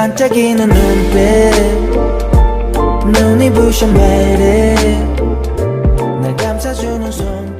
반짝이는 눈빛 눈이 부셔 매일 날 감싸주는 손길.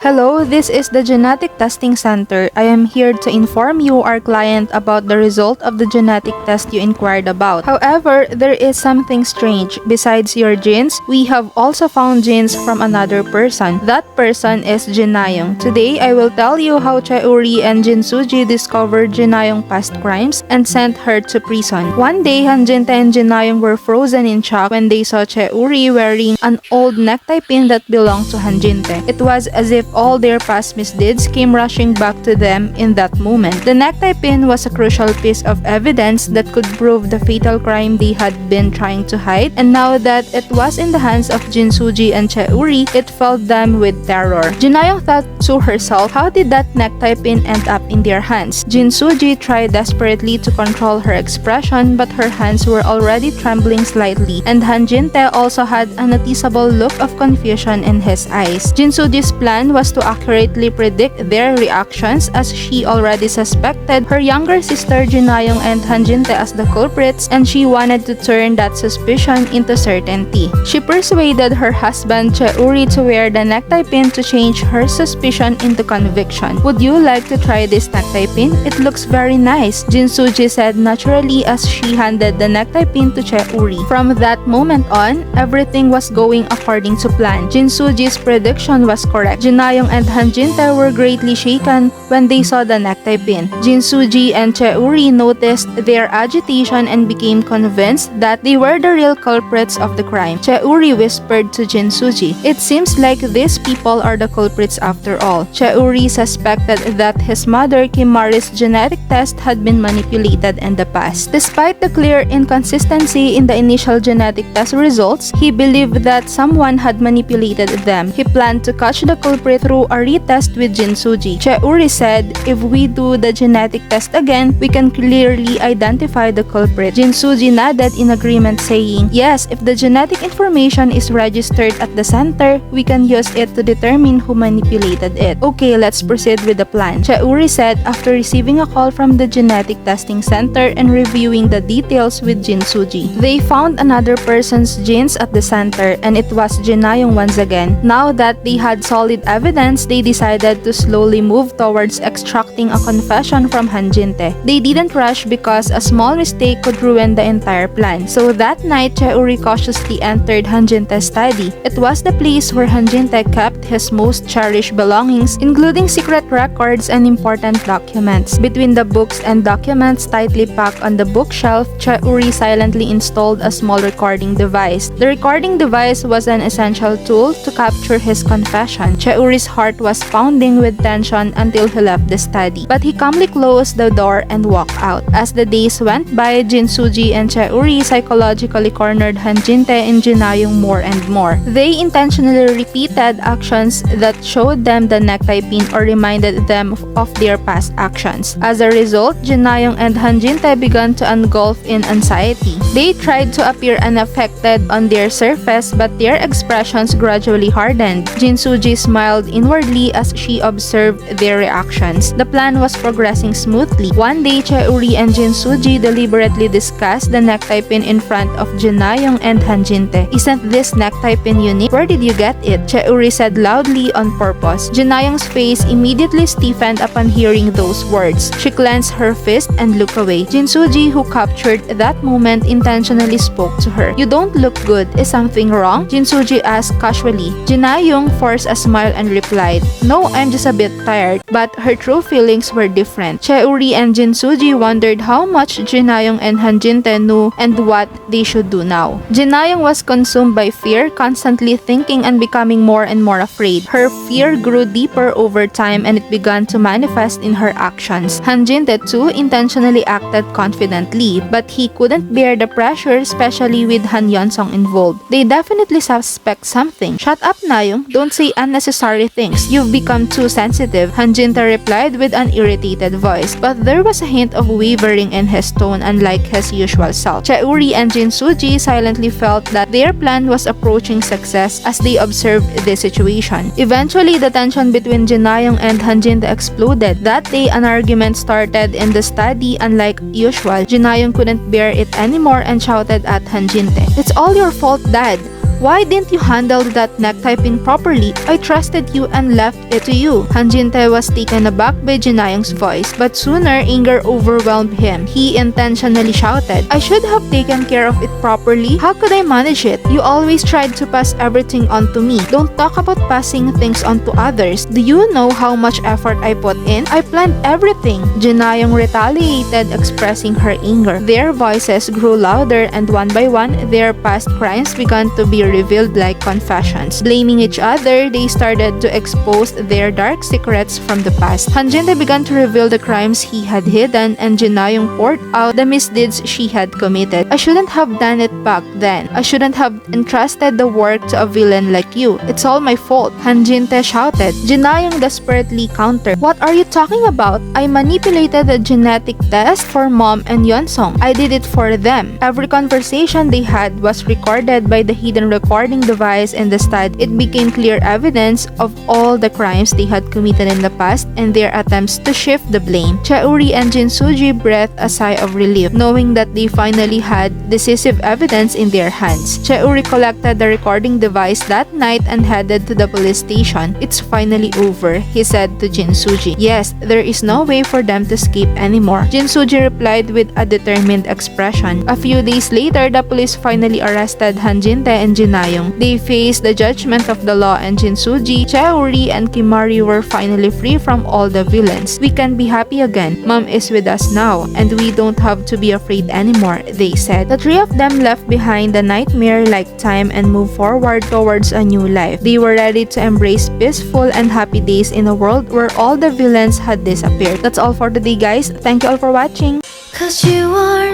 Hello, this is the Genetic Testing Center. I am here to inform you, our client, about the result of the genetic test you inquired about. However, there is something strange. Besides your genes, we have also found genes from another person. That person is Jinayong. Today, I will tell you how Chae Woo Ri and Jin Soo Ji discovered Jinayong past crimes and sent her to prison. One day, Hanjinte and Jinayong were frozen in shock when they saw Chae Woo Ri wearing an old necktie pin that belonged to Hanjinte. It was as if all their past misdeeds came rushing back to them in that moment. The necktie pin was a crucial piece of evidence that could prove the fatal crime they had been trying to hide, and now that it was in the hands of Jin Soo Ji and Chae Woo Ri, it filled them with terror. Jinayong thought to herself, how did that necktie pin end up in their hands? Jin Soo Ji tried desperately to control her expression, but her hands were already trembling slightly, and Hanjinte also had a noticeable look of confusion in his eyes. Jin Soo Ji's plan was to accurately predict their reactions, as she already suspected her younger sister Jinayong and Hanjinte as the culprits, and she wanted to turn that suspicion into certainty. She persuaded her husband Chae Woo Ri to wear the necktie pin to change her suspicion into conviction. Would you like to try this necktie pin? It looks very nice, Jin Soo Ji said naturally as she handed the necktie pin to Chae Woo Ri. From that moment on, everything was going according to plan. Jin Soo Ji's prediction was correct. Jinayong and Hanjinte were greatly shaken when they saw the necktie pin. Jin Soo Ji and Chae Woo Ri noticed their agitation and became convinced that they were the real culprits of the crime. Chae Woo Ri whispered to Jin Soo Ji, "It seems like these people are the culprits after all." Chae Woo Ri suspected that his mother Kim Mari's genetic test had been manipulated in the past. Despite the clear inconsistency in the initial genetic test results, he believed that someone had manipulated them. He planned to catch the culprit through a retest with Jin Soo Ji. Chae Woo Ri said, "If we do the genetic test again, we can clearly identify the culprit." Jin Soo Ji nodded in agreement, saying, "Yes, if the genetic information is registered at the center, we can use it to determine who manipulated it." "Okay, let's proceed with the plan," Chae Woo Ri said after receiving a call from the genetic testing center and reviewing the details with Jin Soo Ji. They found another person's genes at the center, and it was Jinayong once again. Now that they had solid evidence, they decided to slowly move towards extracting a confession from Hanjinte. They didn't rush because a small mistake could ruin the entire plan. So that night, Chae Woo Ri cautiously entered Hanjinte's study. It was the place where Hanjinte kept his most cherished belongings, including secret records and important documents. Between the books and documents tightly packed on the bookshelf, Chae Woo Ri silently installed a small recording device. The recording device was an essential tool to capture his confession. Chae Woo Ri's heart was pounding with tension until he left the study, but he calmly closed the door and walked out. As the days went by, Jin Soo Ji and Chae Woo Ri psychologically cornered Hanjinte and Jinayong more and more. They intentionally repeated actions that showed them the necktie pin or reminded them of their past actions. As a result, Jinayong and Hanjinte began to engulf in anxiety. They tried to appear unaffected on their surface, but their expressions gradually hardened. Jin Soo Ji smiled inwardly as she observed their reactions. The plan was progressing smoothly. One day, Chae Woo Ri and Jin Soo Ji deliberately discussed the necktie pin in front of Jinayong and Hanjinte. "Isn't this necktie pin unique? Where did you get it?" Chae Woo Ri said loudly on purpose. Jinayong's face immediately stiffened upon hearing those words. She clenched her fist and looked away. Jin Soo Ji, who captured that moment, intentionally spoke to her. "You don't look good. Is something wrong?" Jin Soo Ji asked casually. Jinayong forced a smile and replied, "No, I'm just a bit tired." But her true feelings were different. Chae Woo Ri and Jin Soo Ji wondered how much Jinayong and Hanjinte knew and what they should do now. Jinayong was consumed by fear, constantly thinking and becoming more and more afraid. Her fear grew deeper over time and it began to manifest in her actions. Hanjinte too intentionally acted confidently, but he couldn't bear the pressure, especially with Han Yeon-sung involved. They definitely suspect something. "Shut up, Nayong. Don't say unnecessary things. You've become too sensitive," Hanjinte replied with an irritated voice, but there was a hint of wavering in his tone, unlike his usual self. Chae Woo Ri and Jin Soo Ji silently felt that their plan was approaching success as they observed the situation. conversation. Eventually, the tension between Jinayong and Hanjinte exploded. That day, an argument started in the study. Unlike usual, Jinayong couldn't bear it anymore and shouted at Hanjinte, "It's all your fault, Dad. Why didn't you handle that necktie pin properly? I trusted you and left it to you." Hanjinte was taken aback by Jinayong's voice, but sooner anger overwhelmed him. He intentionally shouted, "I should have taken care of it properly. How could I manage it? You always tried to pass everything on to me. Don't talk about passing things on to others. Do you know how much effort I put in? I planned everything." Jinayong retaliated, expressing her anger. Their voices grew louder, and one by one, their past crimes began to be revealed like confessions. Blaming each other, they started to expose their dark secrets from the past. Hanjinte began to reveal the crimes he had hidden, and Jinayong poured out the misdeeds she had committed. "I shouldn't have done it back then. I shouldn't have entrusted the work to a villain like you. It's all my fault," Hanjinte shouted. Jinayong desperately countered, "What are you talking about? I manipulated the genetic test for Mom and Yeonsong. I did it for them." Every conversation they had was recorded by the hidden recording device in the stud. It became clear evidence of all the crimes they had committed in the past and their attempts to shift the blame. Chae Woo Ri and Jin Soo Ji breathed a sigh of relief, knowing that they finally had decisive evidence in their hands. Chae Woo Ri collected the recording device that night and headed to the police station. "It's finally over," he said to Jin Soo Ji. "Yes, there is no way for them to escape anymore." Jin Soo Ji replied with a determined expression. A few days later, the police finally arrested Hanjinte and Jinayong. They faced the judgment of the law, and Jin Soo Ji, Chae Woo Ri, and Kim Mari were finally free from all the villains. "We can be happy again. Mom is with us now, and we don't have to be afraid anymore," they said. The three of them left behind the nightmare-like time and moved forward towards a new life. They were ready to embrace peaceful and happy days in a world where all the villains had disappeared. That's all for today, guys. Thank you all for watching. 'Cause you are